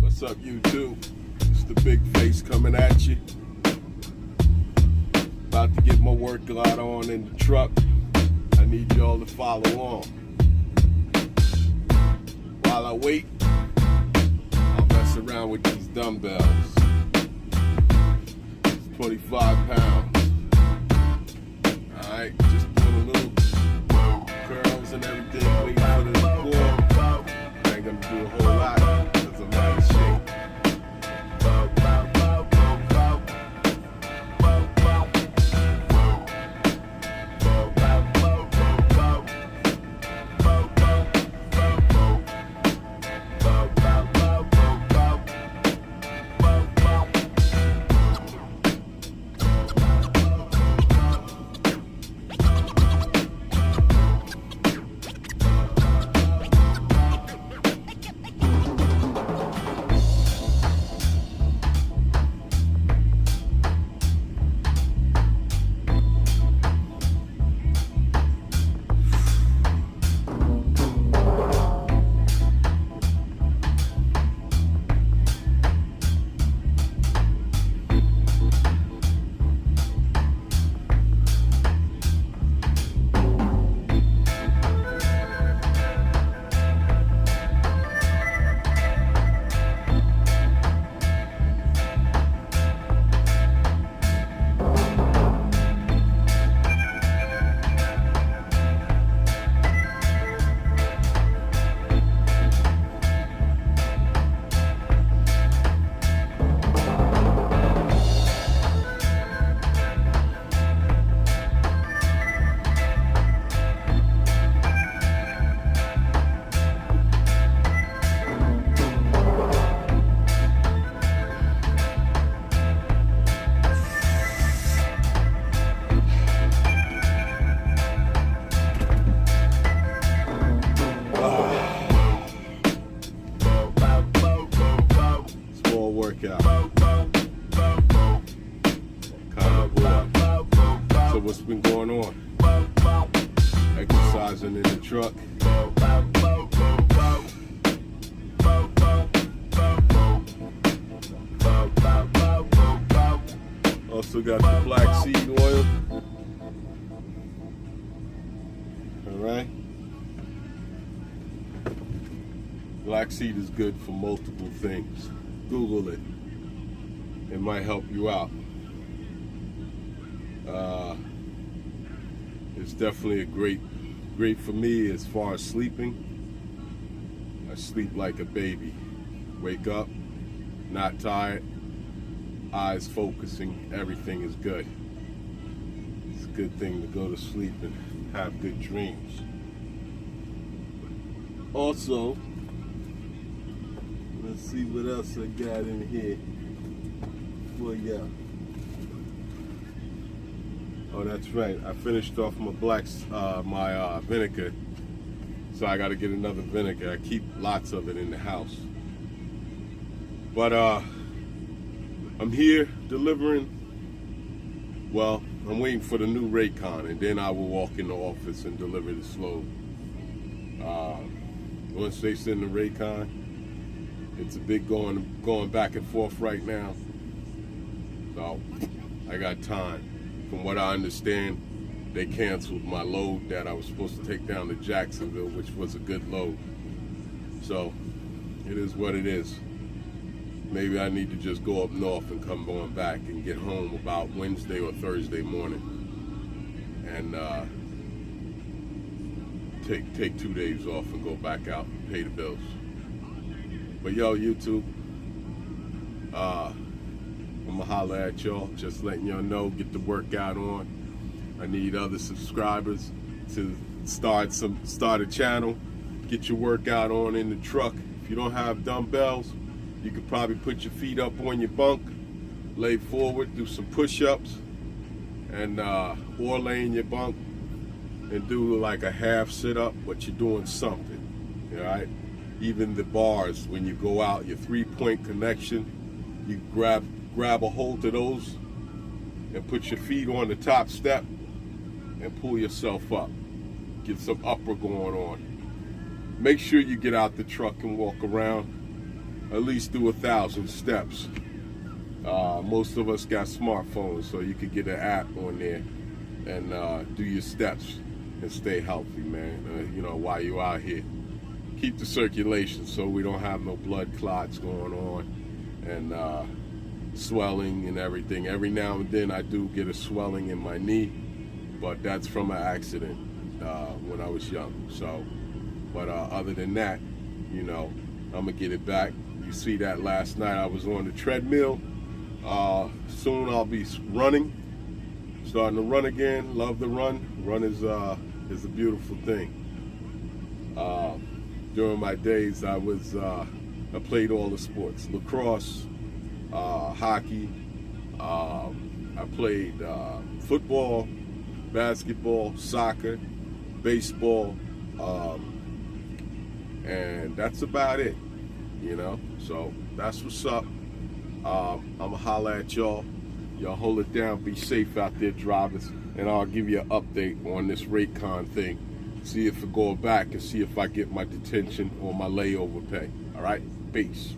What's up, YouTube? It's the big face coming at you. About to get my workout on in the truck. I need y'all to follow on. While I wait, I'll mess around with these dumbbells. It's 25 pounds. Alright, just doing a little curls and everything, waiting for the core. I ain't gonna do a whole lot because I'm out of shape. Workout. Kind of bored. So what's been going on? Exercising in the truck. Also got the black seed oil. Alright. Black seed is good for multiple things. Google it. It might help you out. It's definitely great for me as far as sleeping. I sleep like a baby. Wake up, not tired, eyes focusing, everything is good. It's a good thing to go to sleep and have good dreams. Also, let's see what else I got in here for y'all. Oh, that's right. I finished off my vinegar, so I got to get another vinegar. I keep lots of it in the house. But I'm here delivering. Well, I'm waiting for the new Raycon, and then I will walk in the office and deliver the slow. Once they send the Raycon, it's a big going back and forth right now. So I got time. From what I understand, they canceled my load that I was supposed to take down to Jacksonville, which was a good load. So it is what it is. Maybe I need to just go up north and come on back and get home about Wednesday or Thursday morning. And take 2 days off and go back out and pay the bills. But yo, YouTube, I'ma holler at y'all, just letting y'all know, get the workout on. I need other subscribers to start a channel, get your workout on in the truck. If you don't have dumbbells, you could probably put your feet up on your bunk, lay forward, do some push-ups, and or lay in your bunk and do like a half sit-up, but you're doing something, all right? Even the bars, when you go out, your three-point connection, you grab a hold of those and put your feet on the top step and pull yourself up. Get some upper going on. Make sure you get out the truck and walk around. at least do 1,000 steps. Most of us got smartphones, so you could get an app on there and do your steps and stay healthy, man. You know, while you're out here, keep the circulation so we don't have no blood clots going on and swelling and everything. Every now and then I do get a swelling in my knee, but that's from an accident when I was young. So, but other than that, you know, I'm gonna get it back. You see that last night I was on the treadmill. Soon I'll be running, starting to run again. Love the run. Run is a beautiful thing. During my days, I played all the sports: lacrosse, hockey. I played football, basketball, soccer, baseball, and that's about it. You know, so that's what's up. I'ma holler at y'all. Y'all hold it down. Be safe out there, drivers. And I'll give you an update on this Raycon thing. See if I go back and see if I get my detention or my layover pay. All right? Peace.